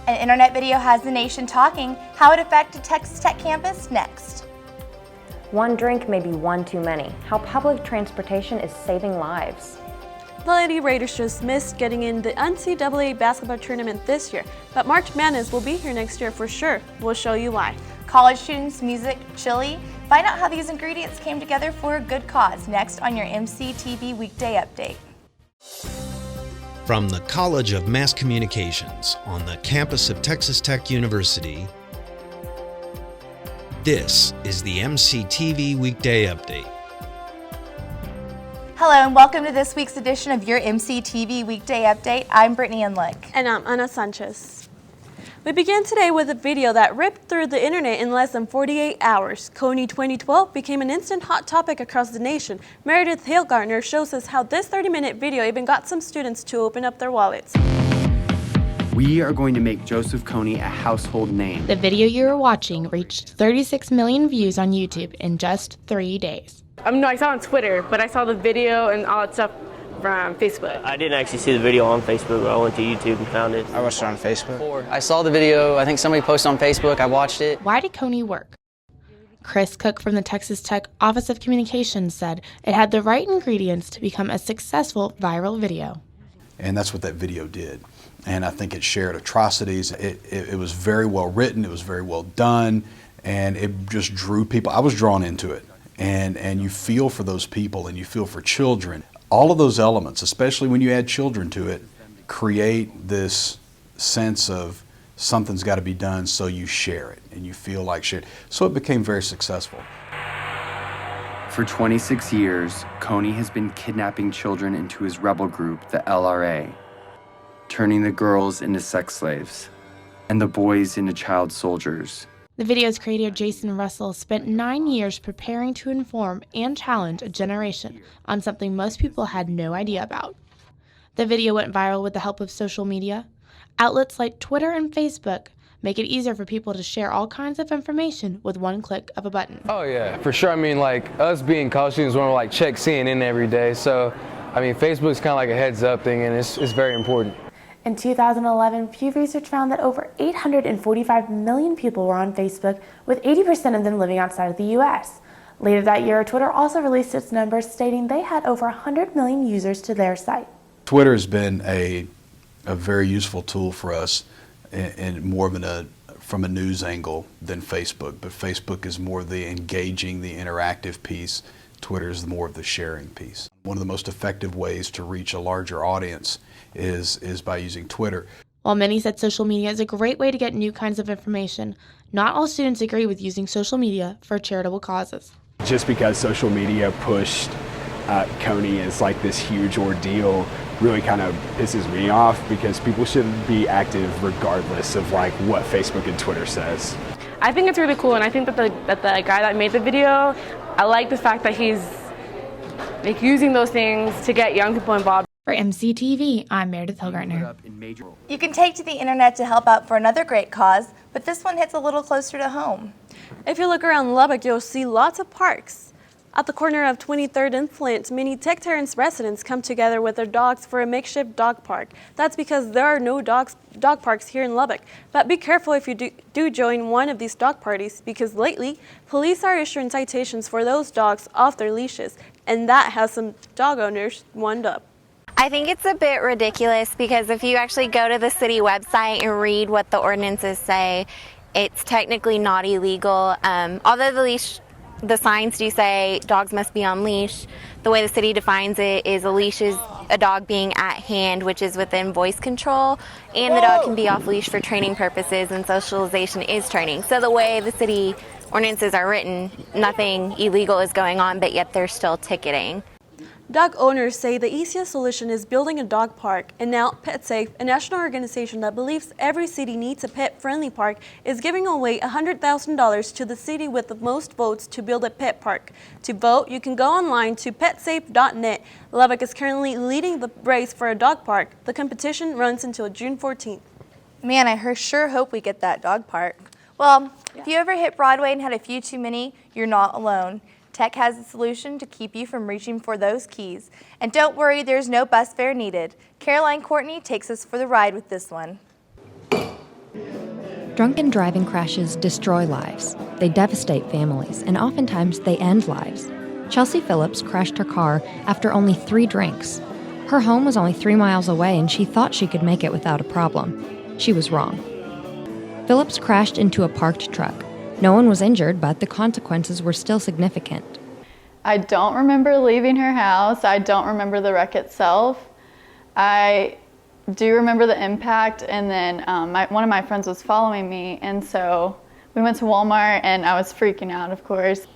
An internet video has the nation talking. How it affected Texas Tech campus next. One drink may be one too many. How public transportation is saving lives. The Lady Raiders just missed getting in the NCAA basketball tournament this year, but March Madness will be here next year for sure. We'll show you why. College students' music, chili. Find out how these ingredients came together for a good cause next on your MCTV Weekday Update. From the College of Mass Communications on the campus of Texas Tech University, this is the MCTV Weekday Update. Hello and welcome to this week's edition of your MCTV Weekday Update. I'm Brittany Endlich. And I'm Sanchez. We begin today with a video that ripped through the internet in less than 48 hours. Coney 2012 became an instant hot topic across the nation. Meredith Hillgartner shows us how this 30-minute video even got some students to open up their wallets. We are going to make Joseph Coney a household name. The video you are watching reached 36 million views on YouTube in just 3 days. No, I saw it on Twitter, but I saw the video and all that stuff from Facebook. I didn't actually see the video on Facebook, but I went to YouTube and found it. I watched it on Facebook. I saw the video, I think somebody posted on Facebook, I watched it. Why did Coney work? Chris Cook from the Texas Tech Office of Communications said it had the right ingredients to become a successful viral video. And that's what that video did. And I think it shared atrocities. It was very well written, it was very well done, and it just drew people. I was drawn into it. And you feel for those people and you feel for children. All of those elements, especially when you add children to it, create this sense of something's got to be done, so you share it and you feel like sharing. So it became very successful. For 26 years, Coney has been kidnapping children into his rebel group, the LRA, turning the girls into sex slaves and the boys into child soldiers. The video's creator, Jason Russell, spent 9 years preparing to inform and challenge a generation on something most people had no idea about. The video went viral with the help of social media. Outlets like Twitter and Facebook make it easier for people to share all kinds of information with one click of a button. Oh yeah, for sure. I mean, like us being college students, we want to like check CNN every day. So, I mean, Facebook's kind of like a heads up thing, and it's very important. In 2011, Pew Research found that over 845 million people were on Facebook, with 80% of them living outside of the U.S. Later that year, Twitter also released its numbers, stating they had over 100 million users to their site. Twitter has been a very useful tool for us, and more of from a news angle than Facebook. But Facebook is more the engaging, the interactive piece. Twitter is more of the sharing piece. One of the most effective ways to reach a larger audience is by using Twitter. While many said social media is a great way to get new kinds of information, not all students agree with using social media for charitable causes. Just because social media pushed Coney as like this huge ordeal really kind of pisses me off, because people should be active regardless of like what Facebook and Twitter says. I think it's really cool, and I think that the guy that made the video, I like the fact that he's like using those things to get young people involved. For MCTV, I'm Meredith Hillgartner. You can take to the internet to help out for another great cause, but this one hits a little closer to home. If you look around Lubbock, you'll see lots of parks. At the corner of 23rd and Flint, many Tech Terrace residents come together with their dogs for a makeshift dog park. That's because there are no dog parks here in Lubbock. But be careful if you do join one of these dog parties, because lately, police are issuing citations for those dogs off their leashes, and that has some dog owners wound up. I think it's a bit ridiculous, because if you actually go to the city website and read what the ordinances say, it's technically not illegal. Although the signs do say dogs must be on leash, the way the city defines it is a leash is a dog being at hand, which is within voice control, and the dog can be off leash for training purposes, and socialization is training. So the way the city ordinances are written, nothing illegal is going on, but yet they're still ticketing. Dog owners say the easiest solution is building a dog park, and now PetSafe, a national organization that believes every city needs a pet-friendly park, is giving away $100,000 to the city with the most votes to build a pet park. To vote, you can go online to petsafe.net. Lubbock is currently leading the race for a dog park. The competition runs until June 14th. Man, I sure hope we get that dog park. Well, if you ever hit Broadway and had a few too many, you're not alone. Tech has a solution to keep you from reaching for those keys. And don't worry, there's no bus fare needed. Caroline Courtney takes us for the ride with this one. Drunken driving crashes destroy lives. They devastate families, and oftentimes they end lives. Chelsea Phillips crashed her car after only 3 drinks. Her home was only 3 miles away, and she thought she could make it without a problem. She was wrong. Phillips crashed into a parked truck. No one was injured, but the consequences were still significant. I don't remember leaving her house. I don't remember the wreck itself. I do remember the impact, and then one of my friends was following me, and so we went to Walmart, and I was freaking out, of course.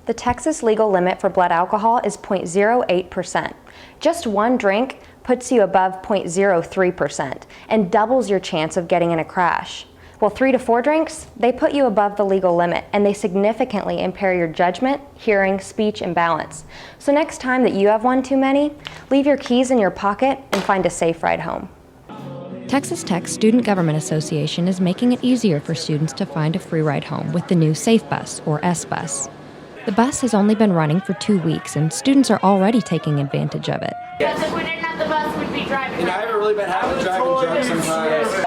The Texas legal limit for blood alcohol is 0.08%. Just 1 drink puts you above 0.03% and doubles your chance of getting in a crash. Well, 3 to 4 drinks, they put you above the legal limit, and they significantly impair your judgment, hearing, speech, and balance. So next time that you have one too many, leave your keys in your pocket and find a safe ride home. Texas Tech's Student Government Association is making it easier for students to find a free ride home with the new Safe Bus, or S-Bus. The bus has only been running for 2 weeks, and students are already taking advantage of it. Because if we didn't have the bus, we'd be driving. And I haven't really been having to drive drunk sometimes.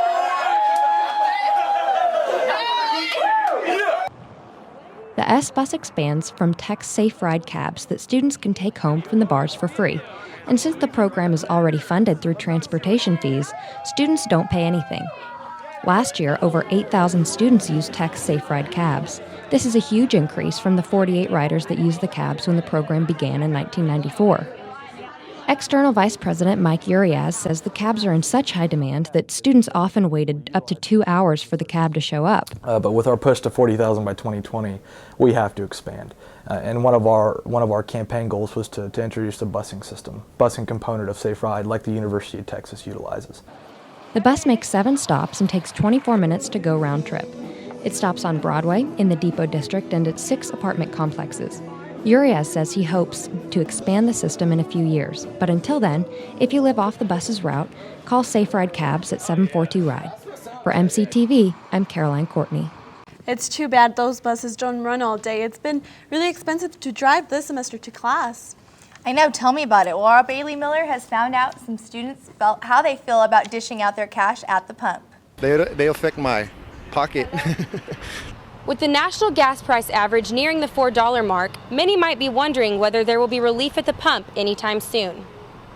The S-Bus expands from Tech's Safe Ride cabs that students can take home from the bars for free. And since the program is already funded through transportation fees, students don't pay anything. Last year, over 8,000 students used Tech's Safe Ride cabs. This is a huge increase from the 48 riders that used the cabs when the program began in 1994. External Vice President Mike Urias says the cabs are in such high demand that students often waited up to 2 hours for the cab to show up. But with our push to 40,000 by 2020, we have to expand. And one of our campaign goals was to introduce the busing system, busing component of Safe Ride like the University of Texas utilizes. The bus makes 7 stops and takes 24 minutes to go round trip. It stops on Broadway, in the Depot District, and at 6 apartment complexes. Urias says he hopes to expand the system in a few years, but until then, if you live off the bus's route, call Safe Ride Cabs at 742-RIDE. For MCTV, I'm Caroline Courtney. It's too bad those buses don't run all day. It's been really expensive to drive this semester to class. I know, tell me about it. Laura Bailey Miller has found out some students felt how they feel about dishing out their cash at the pump. They affect my pocket. With the national gas price average nearing the $4 mark, many might be wondering whether there will be relief at the pump anytime soon.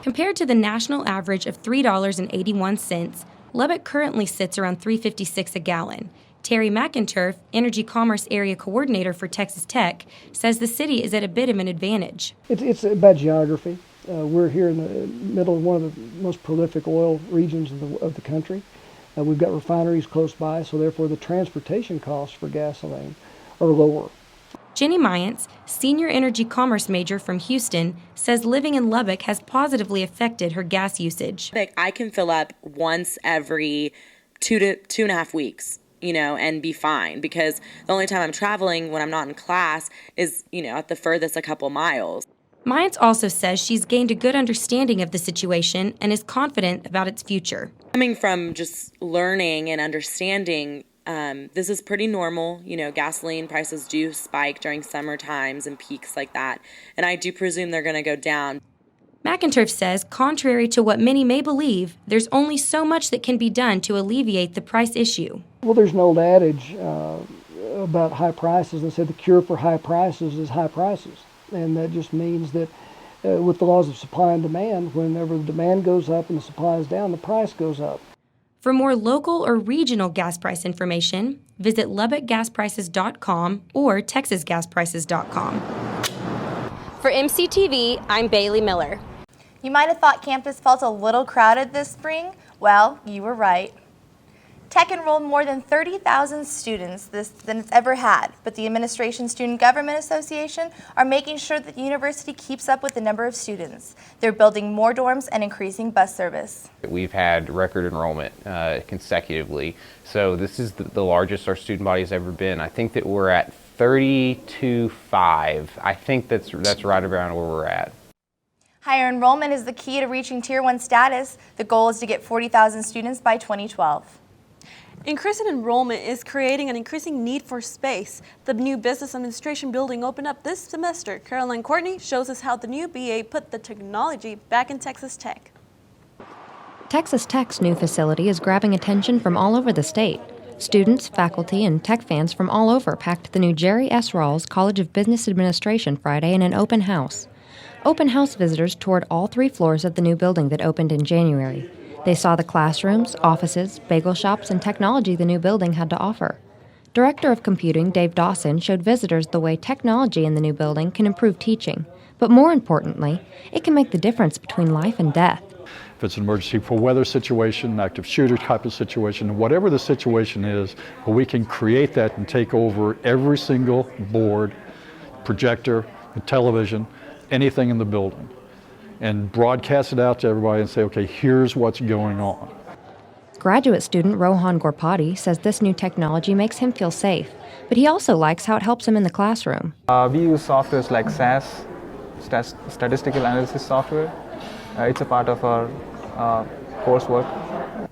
Compared to the national average of $3.81, Lubbock currently sits around $3.56 a gallon. Terry McInturf, Energy Commerce Area Coordinator for Texas Tech, says the city is at a bit of an advantage. It's about geography. We're here in the middle of one of the most prolific oil regions of the country. We've got refineries close by, so therefore the transportation costs for gasoline are lower. Jenny Mayance, senior energy commerce major from Houston, says living in Lubbock has positively affected her gas usage. I can fill up once every 2 to 2.5 weeks, and be fine, because the only time I'm traveling when I'm not in class is, at the furthest a couple miles. Mayance also says she's gained a good understanding of the situation and is confident about its future. Coming from just learning and understanding, this is pretty normal. Gasoline prices do spike during summer times and peaks like that, and I do presume they're going to go down. McInturf says, contrary to what many may believe, there's only so much that can be done to alleviate the price issue. Well, there's an old adage about high prices. They said the cure for high prices is high prices. And that just means that with the laws of supply and demand, whenever the demand goes up and the supply is down, the price goes up. For more local or regional gas price information, visit LubbockGasPrices.com or TexasGasPrices.com. For MCTV, I'm Bailey Miller. You might have thought campus felt a little crowded this spring. Well, you were right. Tech enrolled more than 30,000 students than it's ever had, but the Administration Student Government Association are making sure that the university keeps up with the number of students. They're building more dorms and increasing bus service. We've had record enrollment consecutively, so this is the largest our student body has ever been. I think that we're at 32.5. I think that's right around where we're at. Higher enrollment is the key to reaching Tier 1 status. The goal is to get 40,000 students by 2012. Increasing enrollment is creating an increasing need for space. The new Business Administration building opened up this semester. Caroline Courtney shows us how the new BA put the technology back in Texas Tech. Texas Tech's new facility is grabbing attention from all over the state. Students, faculty, and tech fans from all over packed the new Jerry S. Rawls College of Business Administration Friday in an open house. Open house visitors toured all 3 floors of the new building that opened in January. They saw the classrooms, offices, bagel shops, and technology the new building had to offer. Director of Computing Dave Dawson showed visitors the way technology in the new building can improve teaching, but more importantly, it can make the difference between life and death. If it's an emergency for weather situation, an active shooter type of situation, whatever the situation is, we can create that and take over every single board, projector, television, anything in the building, and broadcast it out to everybody and say, okay, here's what's going on. Graduate student Rohan Gorpati says this new technology makes him feel safe, but he also likes how it helps him in the classroom. We use softwares like SAS, statistical analysis software. It's a part of our coursework.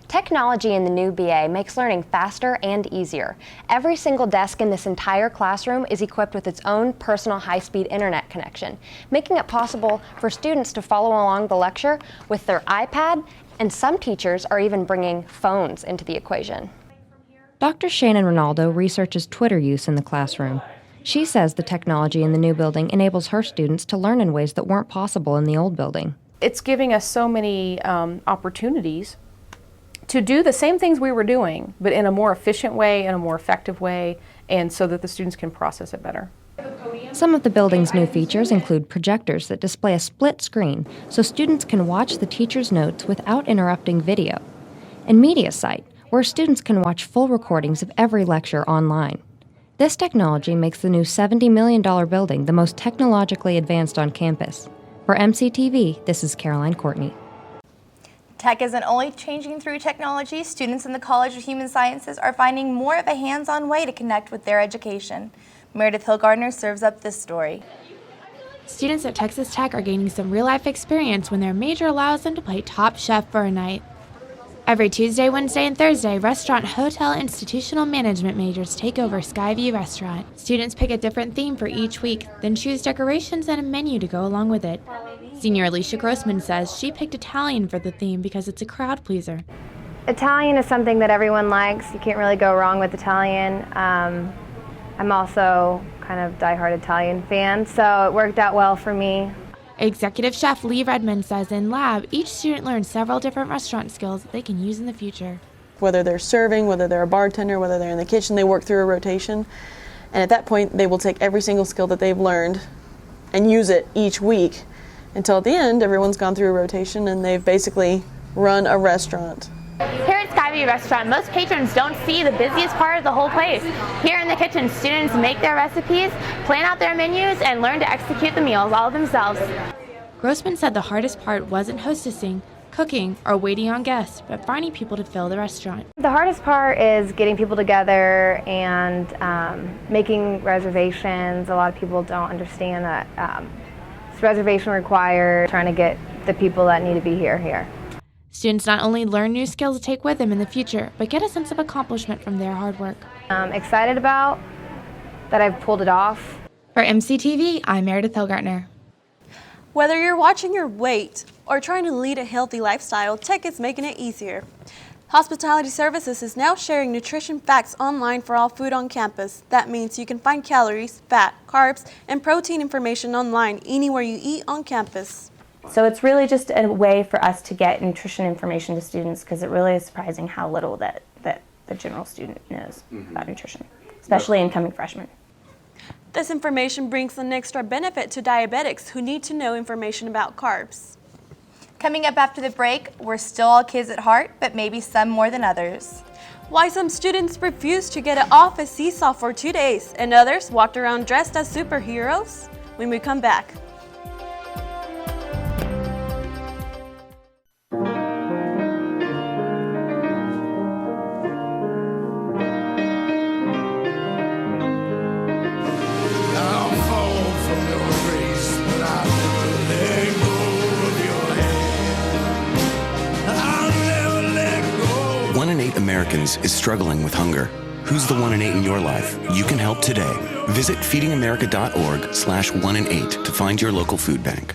Technology in the new BA makes learning faster and easier. Every single desk in this entire classroom is equipped with its own personal high-speed internet connection, making it possible for students to follow along the lecture with their iPad, and some teachers are even bringing phones into the equation. Dr. Shannon Ronaldo researches Twitter use in the classroom. She says the technology in the new building enables her students to learn in ways that weren't possible in the old building. It's giving us so many opportunities to do the same things we were doing, but in a more efficient way, in a more effective way, and so that the students can process it better. Some of the building's new features include projectors that display a split screen so students can watch the teacher's notes without interrupting video, and MediaSite, where students can watch full recordings of every lecture online. This technology makes the new $70 million building the most technologically advanced on campus. For MCTV, this is Caroline Courtney. Tech isn't only changing through technology. Students in the College of Human Sciences are finding more of a hands-on way to connect with their education. Meredith Hillgartner serves up this story. Students at Texas Tech are gaining some real-life experience when their major allows them to play Top Chef for a night. Every Tuesday, Wednesday, and Thursday, restaurant, hotel, institutional management majors take over Skyview Restaurant. Students pick a different theme for each week, then choose decorations and a menu to go along with it. Senior Alicia Grossman says she picked Italian for the theme because it's a crowd pleaser. Italian is something that everyone likes. You can't really go wrong with Italian. I'm also kind of diehard Italian fan, so it worked out well for me. Executive Chef Lee Redmond says in lab, each student learns several different restaurant skills that they can use in the future. Whether they're serving, whether they're a bartender, whether they're in the kitchen, they work through a rotation. And at that point, they will take every single skill that they've learned and use it each week until at the end, everyone's gone through a rotation and they've basically run a restaurant. Here at Skyview Restaurant, most patrons don't see the busiest part of the whole place. Here in the kitchen, students make their recipes, plan out their menus, and learn to execute the meals all themselves. Grossman said the hardest part wasn't hostessing, cooking, or waiting on guests, but finding people to fill the restaurant. The hardest part is getting people together and making reservations. A lot of people don't understand that it's reservation required, trying to get the people that need to be here. Students not only learn new skills to take with them in the future, but get a sense of accomplishment from their hard work. I'm excited about that I've pulled it off. For MCTV, I'm Meredith Hillgartner. Whether you're watching your weight or trying to lead a healthy lifestyle, tech is making it easier. Hospitality Services is now sharing nutrition facts online for all food on campus. That means you can find calories, fat, carbs, and protein information online anywhere you eat on campus. So it's really just a way for us to get nutrition information to students, because it really is surprising how little that the general student knows about nutrition, especially incoming freshmen. This information brings an extra benefit to diabetics who need to know information about carbs. Coming up after the break, we're still all kids at heart, but maybe some more than others. Why some students refused to get an office seesaw for 2 days and others walked around dressed as superheroes? When we come back. Americans is struggling with hunger. Who's the 1 in 8 in your life? You can help today. Visit feedingamerica.org/1in8 to find your local food bank.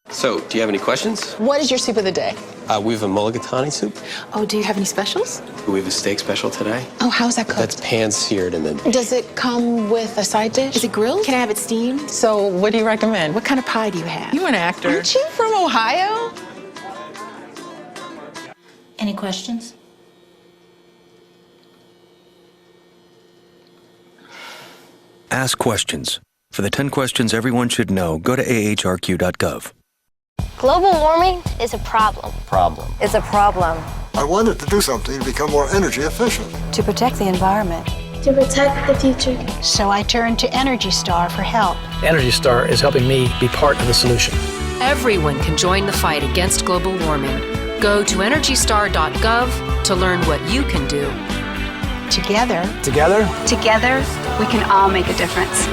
So, do you have any questions? What is your soup of the day? We have a mulligatawny soup. Oh, do you have any specials? We have a steak special today. Oh, how's that cooked? That's pan-seared and then... Does it come with a side dish? Is it grilled? Can I have it steamed? So what do you recommend? What kind of pie do you have? You're an actor. Aren't you from Ohio? Any questions? Ask questions. For the 10 questions everyone should know, go to ahrq.gov. Global warming is a problem. It's a problem. I wanted to do something to become more energy efficient. To protect the environment. To protect the future. So I turned to Energy Star for help. Energy Star is helping me be part of the solution. Everyone can join the fight against global warming. Go to EnergyStar.gov to learn what you can do. Together, we can all make a difference.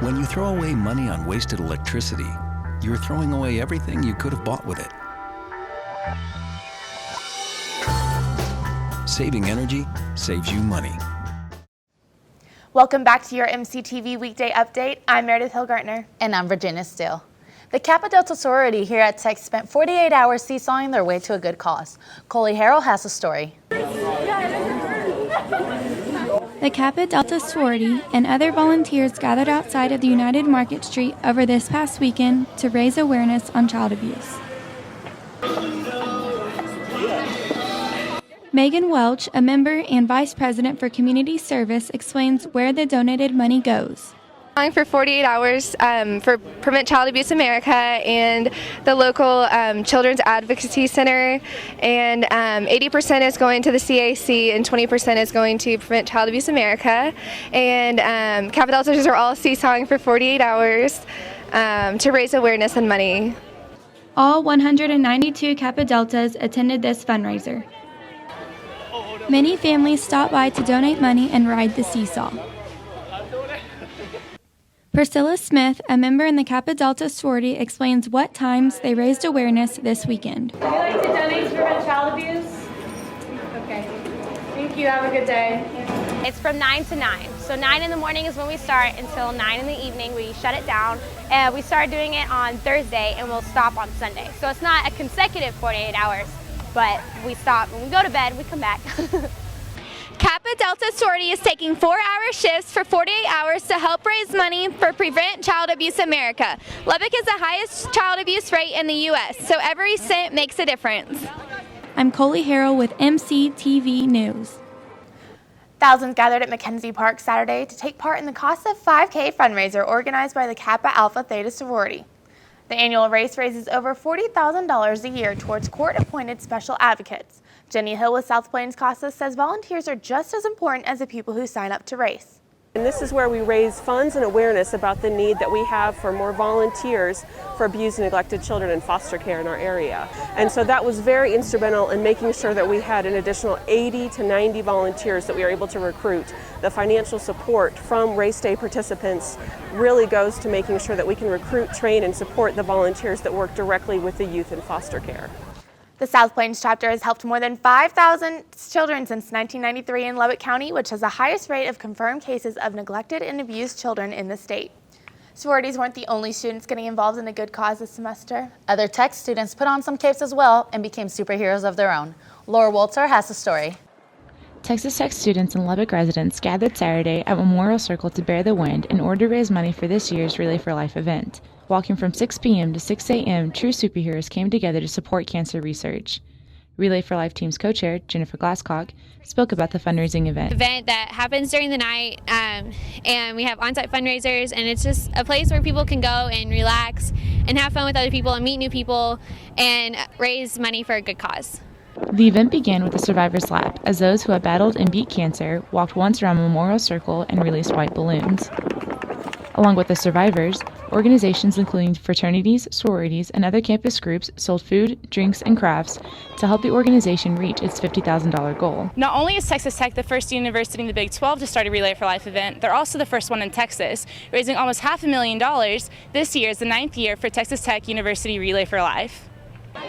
When you throw away money on wasted electricity, you're throwing away everything you could have bought with it. Saving energy saves you money. Welcome back to your MCTV Weekday Update. I'm Meredith Hillgartner. And I'm Virginia Stille. The Kappa Delta sorority here at Tech spent 48 hours seesawing their way to a good cause. Coley Harrell has a story. The Kappa Delta sorority and other volunteers gathered outside of the United Market Street over this past weekend to raise awareness on child abuse. Megan Welch, a member and vice president for community service, explains where the donated money goes. For 48 hours for Prevent Child Abuse America and the local Children's Advocacy Center, and 80% is going to the CAC and 20% is going to Prevent Child Abuse America. And Kappa Deltas are all seesawing for 48 hours to raise awareness and money. All 192 Kappa Deltas attended this fundraiser. Many families stopped by to donate money and ride the seesaw. Priscilla Smith, a member in the Kappa Delta sorority, explains what times they raised awareness this weekend. Would you like to donate to prevent child abuse? Okay. Thank you. Have a good day. It's from 9 to 9. So 9 in the morning is when we start until 9 in the evening. We shut it down. We start doing it on Thursday and we'll stop on Sunday. So it's not a consecutive 48 hours, but we stop. When we go to bed, we come back. Kappa Delta sorority is taking 4-hour shifts for 48 hours to help raise money for Prevent Child Abuse America. Lubbock is the highest child abuse rate in the U.S., so every cent makes a difference. I'm Coley Harrell with MCTV News. Thousands gathered at McKenzie Park Saturday to take part in the Casa 5K fundraiser organized by the Kappa Alpha Theta sorority. The annual race raises over $40,000 a year towards court-appointed special advocates. Jenny Hill with South Plains Casa says volunteers are just as important as the people who sign up to race. And this is where we raise funds and awareness about the need that we have for more volunteers for abused and neglected children in foster care in our area. And so that was very instrumental in making sure that we had an additional 80 to 90 volunteers that we were able to recruit. The financial support from Race Day participants really goes to making sure that we can recruit, train, and support the volunteers that work directly with the youth in foster care. The South Plains chapter has helped more than 5,000 children since 1993 in Lubbock County, which has the highest rate of confirmed cases of neglected and abused children in the state. Sororities weren't the only students getting involved in a good cause this semester. Other Tech students put on some capes as well and became superheroes of their own. Laura Walter has the story. Texas Tech students and Lubbock residents gathered Saturday at Memorial Circle to bear the wind in order to raise money for this year's Relay for Life event. Walking from 6 p.m. to 6 a.m., true superheroes came together to support cancer research. Relay for Life team's co-chair, Jennifer Glasscock, spoke about the fundraising event that happens during the night, and we have on-site fundraisers, and it's just a place where people can go and relax and have fun with other people and meet new people and raise money for a good cause. The event began with a survivor's lap, as those who had battled and beat cancer walked once around a memorial circle and released white balloons. Along with the survivors, organizations including fraternities, sororities, and other campus groups sold food, drinks, and crafts to help the organization reach its $50,000 goal. Not only is Texas Tech the first university in the Big 12 to start a Relay for Life event, they're also the first one in Texas, raising almost $500,000. This year is the 9th year for Texas Tech University Relay for Life.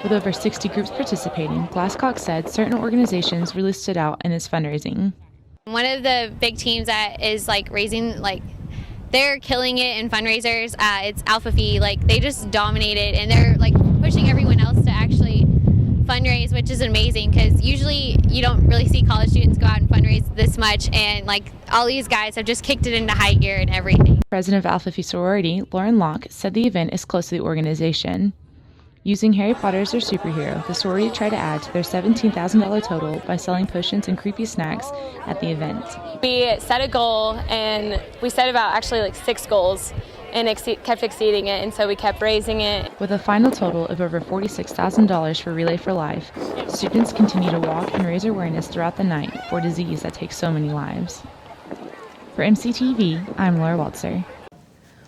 With over 60 groups participating, Glasscock said certain organizations really stood out in its fundraising. One of the big teams that is raising they're killing it in fundraisers. It's Alpha Phi. They just dominated, and they're pushing everyone else to actually fundraise, which is amazing because usually you don't really see college students go out and fundraise this much, and all these guys have just kicked it into high gear and everything. President of Alpha Phi sorority, Lauren Locke, said the event is close to the organization. Using Harry Potter as their superhero, the sorority tried to add to their $17,000 total by selling potions and creepy snacks at the event. We set a goal, and we set about actually 6 goals and kept exceeding it, and so we kept raising it. With a final total of over $46,000 for Relay for Life, students continue to walk and raise awareness throughout the night for a disease that takes so many lives. For MCTV, I'm Laura Waltzer.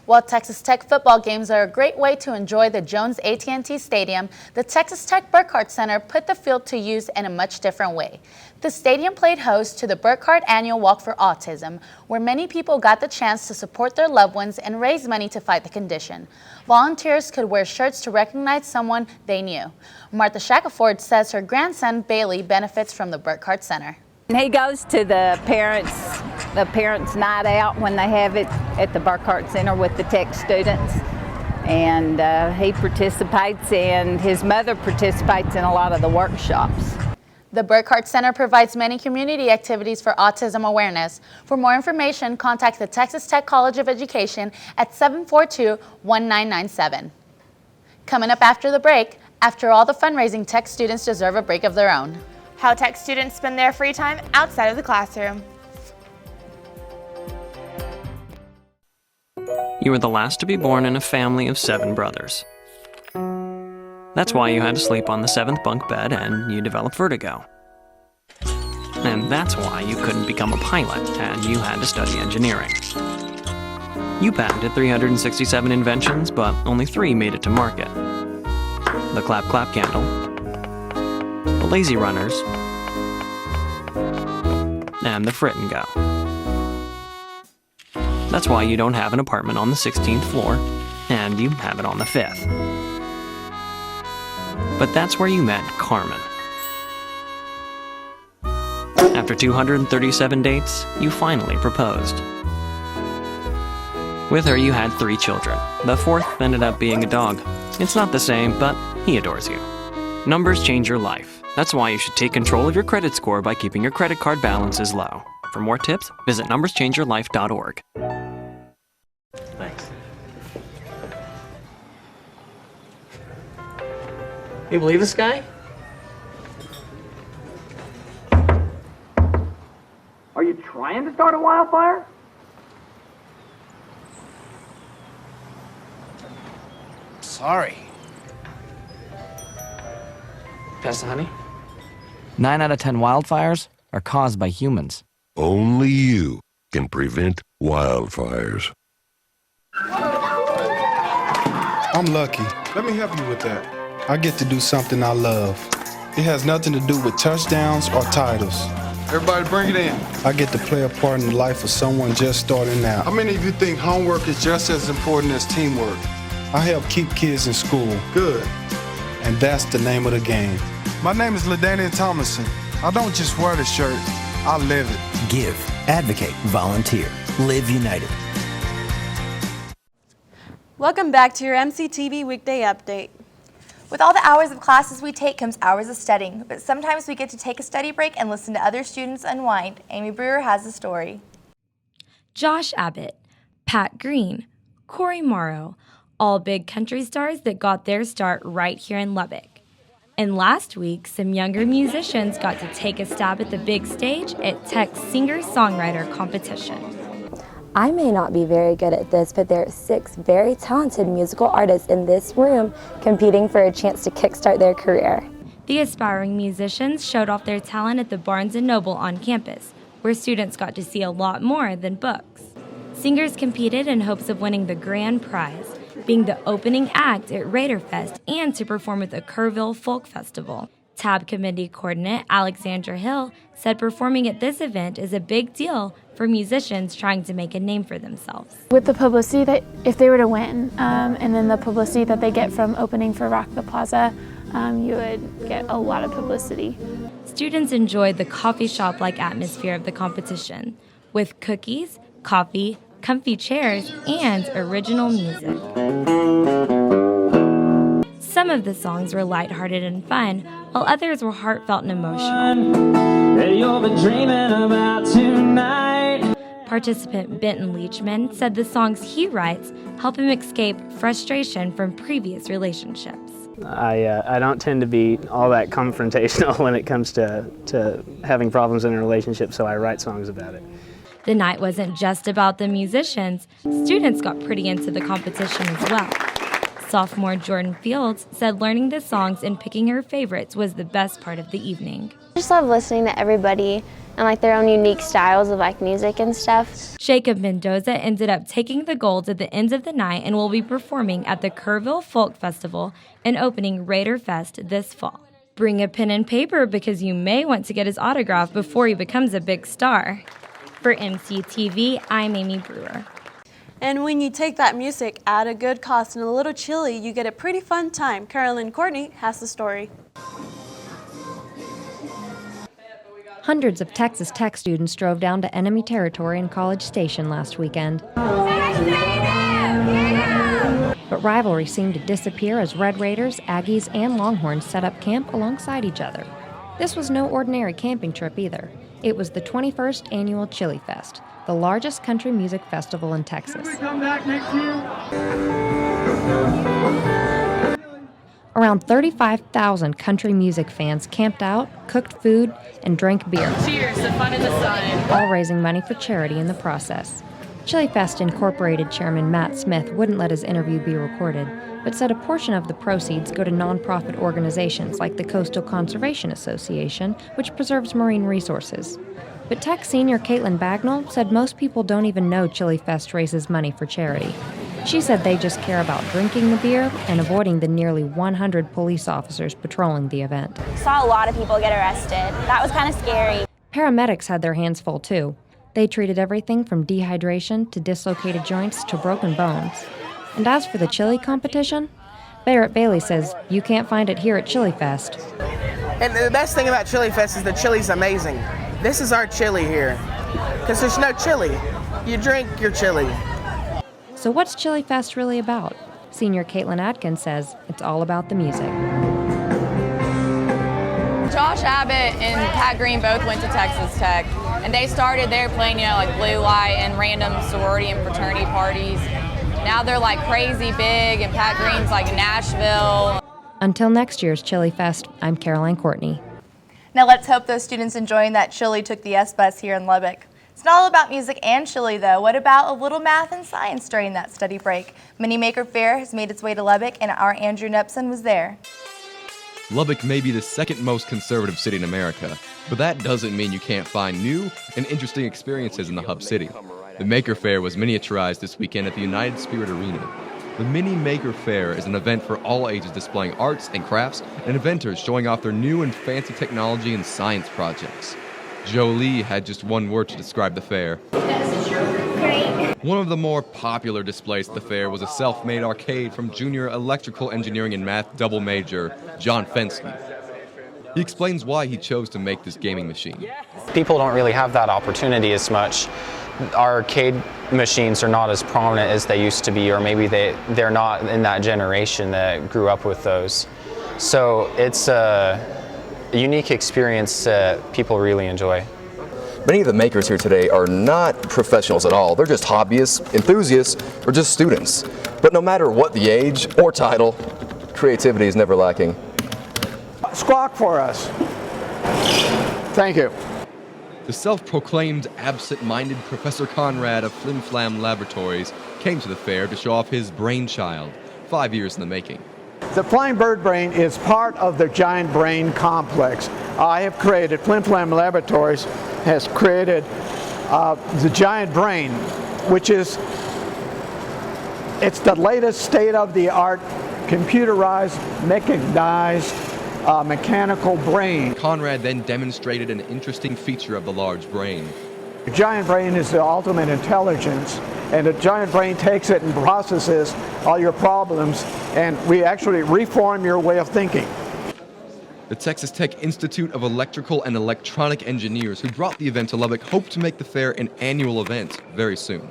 While Texas Tech football games are a great way to enjoy the Jones AT&T Stadium, the Texas Tech Burkhardt Center put the field to use in a much different way. The stadium played host to the Burkhardt Annual Walk for Autism, where many people got the chance to support their loved ones and raise money to fight the condition. Volunteers could wear shirts to recognize someone they knew. Martha Shackelford says her grandson Bailey benefits from the Burkhardt Center. He goes to the parents' night out when they have it at the Burkhardt Center with the Tech students, and he participates, and his mother participates in a lot of the workshops. The Burkhardt Center provides many community activities for autism awareness. For more information, contact the Texas Tech College of Education at 742-1997. Coming up after the break, after all the fundraising, Tech students deserve a break of their own. How Tech students spend their free time outside of the classroom. You were the last to be born in a family of 7 brothers. That's why you had to sleep on the 7th bunk bed and you developed vertigo. And that's why you couldn't become a pilot and you had to study engineering. You patented 367 inventions, but only 3 made it to market. The clap clap candle, the lazy runners, and the frit and go. That's why you don't have an apartment on the 16th floor, and you have it on the 5th. But that's where you met Carmen. After 237 dates, you finally proposed. With her, you had 3 children. The 4th ended up being a dog. It's not the same, but he adores you. Numbers change your life. That's why you should take control of your credit score by keeping your credit card balances low. For more tips, visit numberschangeyourlife.org. Thanks. You believe this guy? Are you trying to start a wildfire? Sorry. Pass the honey? 9 out of 10 wildfires are caused by humans. Only you can prevent wildfires. I'm lucky. Let me help you with that. I get to do something I love. It has nothing to do with touchdowns or titles. Everybody bring it in. I get to play a part in the life of someone just starting out. How many of you think homework is just as important as teamwork? I help keep kids in school. Good. And that's the name of the game. My name is LaDainian Thomason. I don't just wear the shirt, I live it. Give, advocate, volunteer. Live United. Welcome back to your MCTV Weekday Update. With all the hours of classes we take comes hours of studying, but sometimes we get to take a study break and listen to other students unwind. Amy Brewer has the story. Josh Abbott, Pat Green, Corey Morrow, all big country stars that got their start right here in Lubbock. And last week, some younger musicians got to take a stab at the big stage at Tech's singer-songwriter competition. I may not be very good at this, but there are 6 very talented musical artists in this room competing for a chance to kickstart their career. The aspiring musicians showed off their talent at the Barnes & Noble on campus, where students got to see a lot more than books. Singers competed in hopes of winning the grand prize, being the opening act at Raiderfest and to perform at the Kerrville Folk Festival. TAB committee coordinator Alexandra Hill said performing at this event is a big deal for musicians trying to make a name for themselves. With the publicity that if they were to win, and then the publicity that they get from opening for Rock the Plaza, you would get a lot of publicity. Students enjoyed the coffee shop-like atmosphere of the competition, with cookies, coffee, comfy chairs, and original music. Some of the songs were lighthearted and fun, while others were heartfelt and emotional. You've been dreaming about tonight. Participant Benton Leachman said the songs he writes help him escape frustration from previous relationships. I don't tend to be all that confrontational when it comes to having problems in a relationship, so I write songs about it. The night wasn't just about the musicians. Students got pretty into the competition as well. Sophomore Jordan Fields said learning the songs and picking her favorites was the best part of the evening. I just love listening to everybody and like their own unique styles of like music and stuff. Jacob Mendoza ended up taking the gold at the end of the night and will be performing at the Kerrville Folk Festival and opening Raiderfest this fall. Bring a pen and paper because you may want to get his autograph before he becomes a big star. For MCTV, I'm Amy Brewer. And when you take that music at a good cost and a little chili, you get a pretty fun time. Carolyn Courtney has the story. Hundreds of Texas Tech students drove down to enemy territory in College Station last weekend. But rivalry seemed to disappear as Red Raiders, Aggies, and Longhorns set up camp alongside each other. This was no ordinary camping trip either. It was the 21st annual Chili Fest, the largest country music festival in Texas. Come back next year. Around 35,000 country music fans camped out, cooked food, and drank beer. Cheers to fun in the sun. All raising money for charity in the process. Chili Fest Incorporated chairman Matt Smith wouldn't let his interview be recorded, but said a portion of the proceeds go to nonprofit organizations like the Coastal Conservation Association, which preserves marine resources. But Tech senior Caitlin Bagnall said most people don't even know Chili Fest raises money for charity. She said they just care about drinking the beer and avoiding the nearly 100 police officers patrolling the event. Saw a lot of people get arrested. That was kind of scary. Paramedics had their hands full too. They treated everything from dehydration to dislocated joints to broken bones. And as for the chili competition, Barrett Bailey says you can't find it here at Chili Fest. And the best thing about Chili Fest is the chili's amazing. This is our chili here, because there's no chili. You drink your chili. So what's Chili Fest really about? Senior Caitlin Adkins says it's all about the music. Josh Abbott and Pat Green both went to Texas Tech, and they started there playing, like Blue Light and random sorority and fraternity parties. Now they're like crazy big, and Pat Green's like Nashville. Until next year's Chili Fest, I'm Caroline Courtney. Now let's hope those students enjoying that chili took the S-Bus here in Lubbock. It's not all about music and chili though. What about a little math and science during that study break? Mini Maker Fair has made its way to Lubbock, and our Andrew Nepson was there. Lubbock may be the second most conservative city in America, but that doesn't mean you can't find new and interesting experiences in the hub city. The Maker Fair was miniaturized this weekend at the United Spirit Arena. The Mini Maker Fair is an event for all ages displaying arts and crafts and inventors showing off their new and fancy technology and science projects. Joe Lee had just one word to describe the fair. Great. One of the more popular displays at the fair was a self-made arcade from junior electrical engineering and math double major John Fensky. He explains why he chose to make this gaming machine. People don't really have that opportunity as much. Arcade machines are not as prominent as they used to be, or maybe they're not in that generation that grew up with those. So it's a unique experience that people really enjoy. Many of the makers here today are not professionals at all. They're just hobbyists, enthusiasts, or just students. But no matter what the age or title, creativity is never lacking. Squawk for us. Thank you. The self-proclaimed absent-minded Professor Conrad of Flim Flam Laboratories came to the fair to show off his brainchild, 5 years in the making. The flying bird brain is part of the giant brain complex. I have created, Flim Flam Laboratories has created the giant brain, which is, it's the latest state-of-the-art computerized, mechanized, mechanical brain. Conrad then demonstrated an interesting feature of the large brain. The giant brain is the ultimate intelligence, and the giant brain takes it and processes all your problems, and we actually reform your way of thinking. The Texas Tech Institute of Electrical and Electronic Engineers, who brought the event to Lubbock, hope to make the fair an annual event very soon.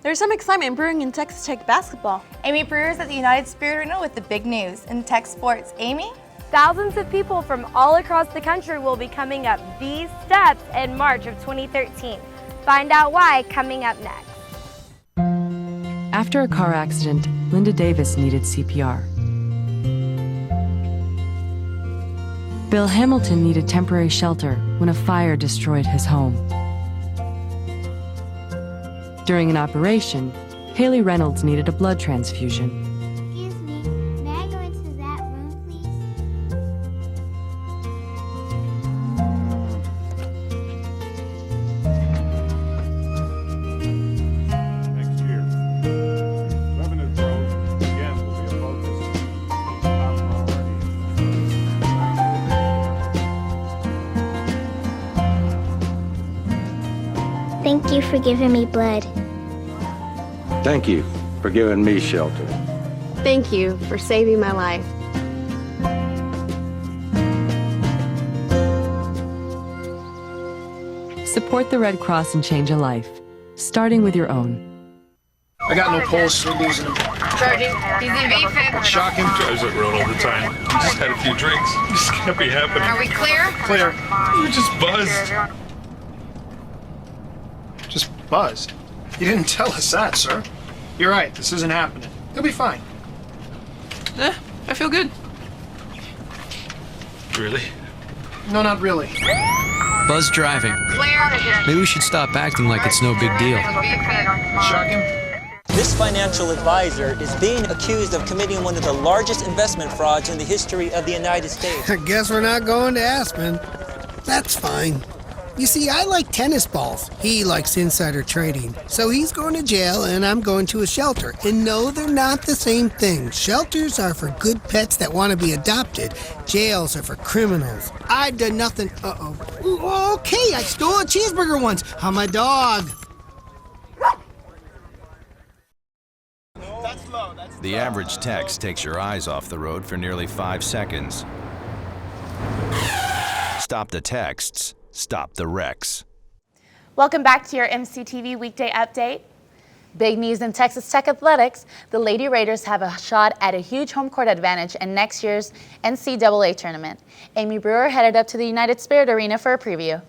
There's some excitement brewing in Texas Tech basketball. Amy Brewer's at the United Spirit Arena with the big news in Tech Sports. Amy? Thousands of people from all across the country will be coming up these steps in March of 2013. Find out why coming up next. After a car accident, Linda Davis needed CPR. Bill Hamilton needed temporary shelter when a fire destroyed his home. During an operation, Haley Reynolds needed a blood transfusion. Excuse me, may I go into that room, please? Next year, revenue growth again will be a focus. Top priority. Thank you for giving me blood. Thank you for giving me shelter. Thank you for saving my life. Support the Red Cross and change a life, starting with your own. I got no pulse, we're losing him. Charging. He's in VFib. Shocking. Drives it road all the time. Just had a few drinks. Just can't be happening. Are we clear? Clear. You just buzzed. Just buzzed. You didn't tell us that, sir. You're right, this isn't happening. He'll be fine. I feel good. Really? No, not really. Buzz driving. Maybe we should stop acting like it's no big deal. Shocking. This financial advisor is being accused of committing one of the largest investment frauds in the history of the United States. I guess we're not going to Aspen. That's fine. You see, I like tennis balls. He likes insider trading. So he's going to jail and I'm going to a shelter. And no, they're not the same thing. Shelters are for good pets that want to be adopted. Jails are for criminals. I've done nothing. Uh-oh. Okay, I stole a cheeseburger once. I'm a dog. The average text takes your eyes off the road for nearly 5 seconds. Stop the texts. Stop the wrecks. Welcome back to your MCTV Weekday Update. Big news in Texas Tech athletics. The Lady Raiders have a shot at a huge home court advantage in next year's NCAA tournament. Amy Brewer headed up to the United Spirit Arena for a preview.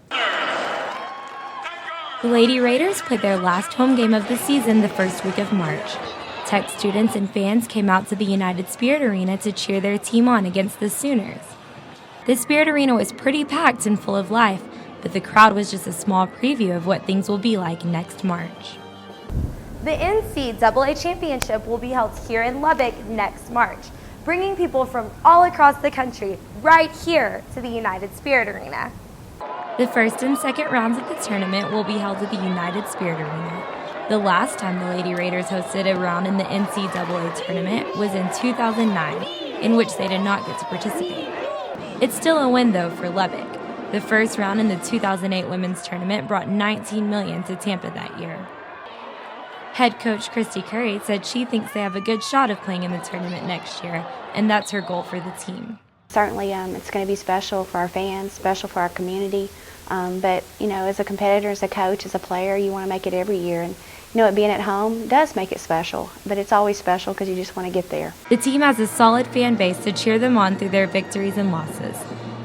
The Lady Raiders played their last home game of the season the first week of March. Tech students and fans came out to the United Spirit Arena to cheer their team on against the Sooners. The Spirit Arena was pretty packed and full of life, but the crowd was just a small preview of what things will be like next March. The NCAA Championship will be held here in Lubbock next March, bringing people from all across the country right here to the United Spirit Arena. The first and second rounds of the tournament will be held at the United Spirit Arena. The last time the Lady Raiders hosted a round in the NCAA tournament was in 2009, in which they did not get to participate. It's still a win, though, for Lubbock. The first round in the 2008 women's tournament brought $19 million to Tampa that year. Head coach Christy Curry said she thinks they have a good shot of playing in the tournament next year, and that's her goal for the team. Certainly, it's going to be special for our fans, special for our community. But, as a competitor, as a coach, as a player, you want to make it every year. And, it being at home does make it special, but it's always special because you just want to get there. The team has a solid fan base to cheer them on through their victories and losses.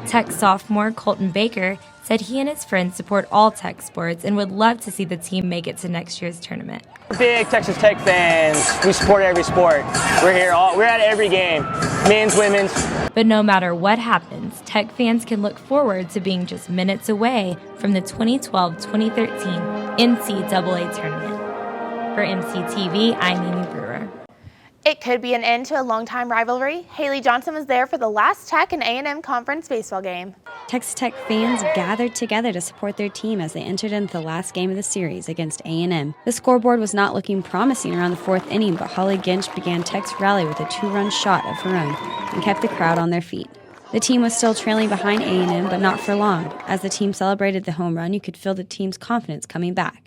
Tech sophomore Colton Baker said he and his friends support all Tech sports and would love to see the team make it to next year's tournament. We're big Texas Tech fans. We support every sport. We're at every game, men's, women's. But no matter what happens, Tech fans can look forward to being just minutes away from the 2012-2013 NCAA tournament. For MCTV, I'm Amy Brewer. It could be an end to a longtime rivalry. Haley Johnson was there for the last Tech and A&M Conference baseball game. Texas Tech fans gathered together to support their team as they entered into the last game of the series against A&M. The scoreboard was not looking promising around the 4th inning, but Holly Ginch began Tech's rally with a 2-run shot of her own and kept the crowd on their feet. The team was still trailing behind A&M, but not for long. As the team celebrated the home run, you could feel the team's confidence coming back.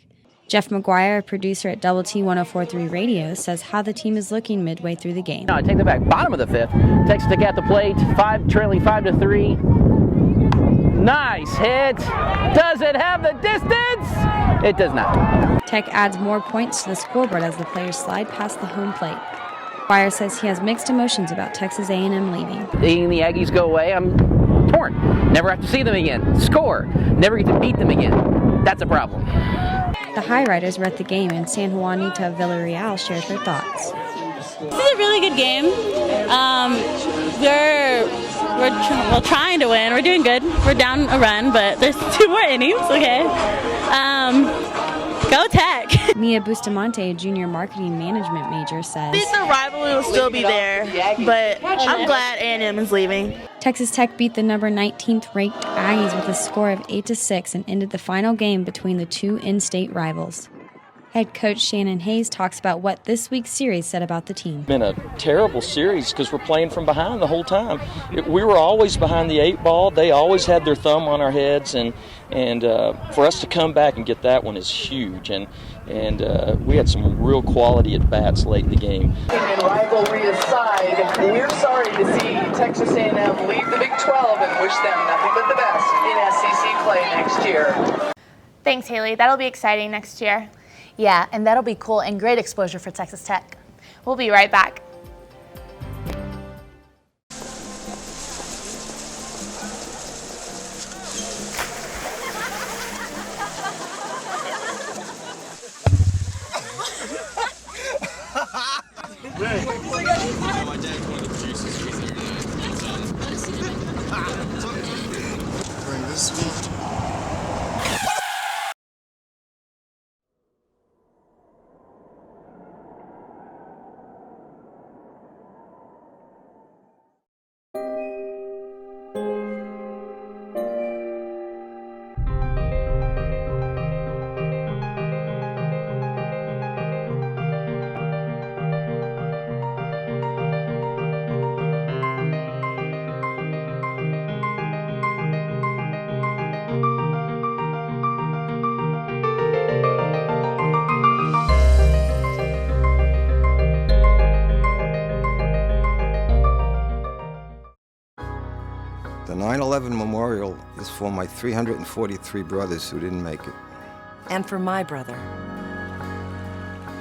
Jeff McGuire, a producer at Double T 104.3 Radio, says how the team is looking midway through the game. Take the back, bottom of the 5th. Texas Tech at the plate, trailing 5-3. Nice hit. Does it have the distance? It does not. Tech adds more points to the scoreboard as the players slide past the home plate. McGuire says he has mixed emotions about Texas A&M leaving. Seeing the Aggies go away, I'm torn. Never have to see them again. Score. Never get to beat them again. That's a problem. The High Riders were at the game, and San Juanita Villarreal shared her thoughts. This is a really good game. We're trying to win. We're doing good. We're down a run, but there's 2 more innings. Okay. Go Tech. Mia Bustamante, a junior marketing management major, says, I think the rivalry will still be there, but I'm glad A&M is leaving. Texas Tech beat the number 19th ranked Aggies with a score of 8-6 and ended the final game between the 2 in-state rivals. Head coach Shannon Hayes talks about what this week's series said about the team. It's been a terrible series because we're playing from behind the whole time. We were always behind the 8 ball. They always had their thumb on our heads, and for us to come back and get that one is huge. And we had some real quality at bats late in the game. And rivalry aside, we're sorry to see Texas A&M leave the Big 12 and wish them nothing but the best in SEC play next year. Thanks, Haley. That'll be exciting next year. Yeah, and that'll be cool and great exposure for Texas Tech. We'll be right back. Bring this sweet. The 9/11 memorial is for my 343 brothers who didn't make it. And for my brother.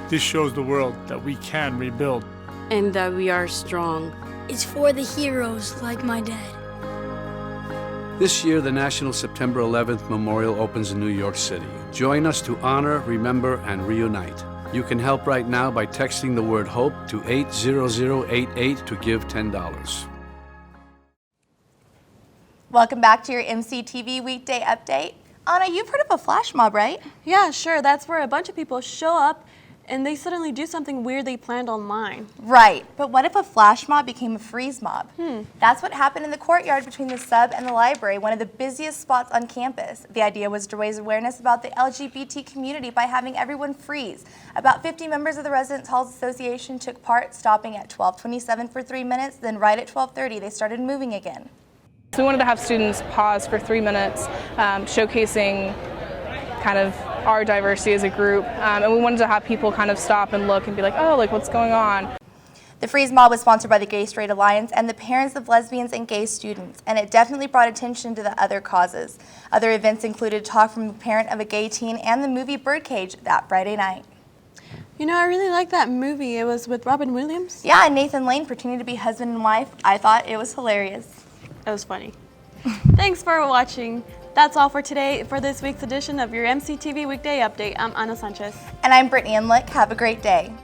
This shows the world that we can rebuild. And that we are strong. It's for the heroes like my dad. This year, the National September 11th Memorial opens in New York City. Join us to honor, remember, and reunite. You can help right now by texting the word HOPE to 80088 to give $10. Welcome back to your MCTV Weekday Update. Anna, you've heard of a flash mob, right? Yeah, sure. That's where a bunch of people show up and they suddenly do something weird they planned online. Right, but what if a flash mob became a freeze mob? That's what happened in the courtyard between the sub and the library, one of the busiest spots on campus. The idea was to raise awareness about the LGBT community by having everyone freeze. About 50 members of the Residence Halls Association took part, stopping at 12:27 for 3 minutes, then right at 12:30 they started moving again. So we wanted to have students pause for 3 minutes, showcasing kind of our diversity as a group, and we wanted to have people kind of stop and look and be like, oh, like what's going on? The Freeze Mob was sponsored by the Gay Straight Alliance and the parents of lesbians and gay students, and it definitely brought attention to the other causes. Other events included talk from a parent of a gay teen and the movie Birdcage that Friday night. You know, I really like that movie. It was with Robin Williams. Yeah, and Nathan Lane pretending to be husband and wife. I thought it was hilarious. It was funny. Thanks for watching. That's all for today for this week's edition of your MCTV Weekday Update. I'm Anna Sanchez. And I'm Brittany Endlich. Have a great day.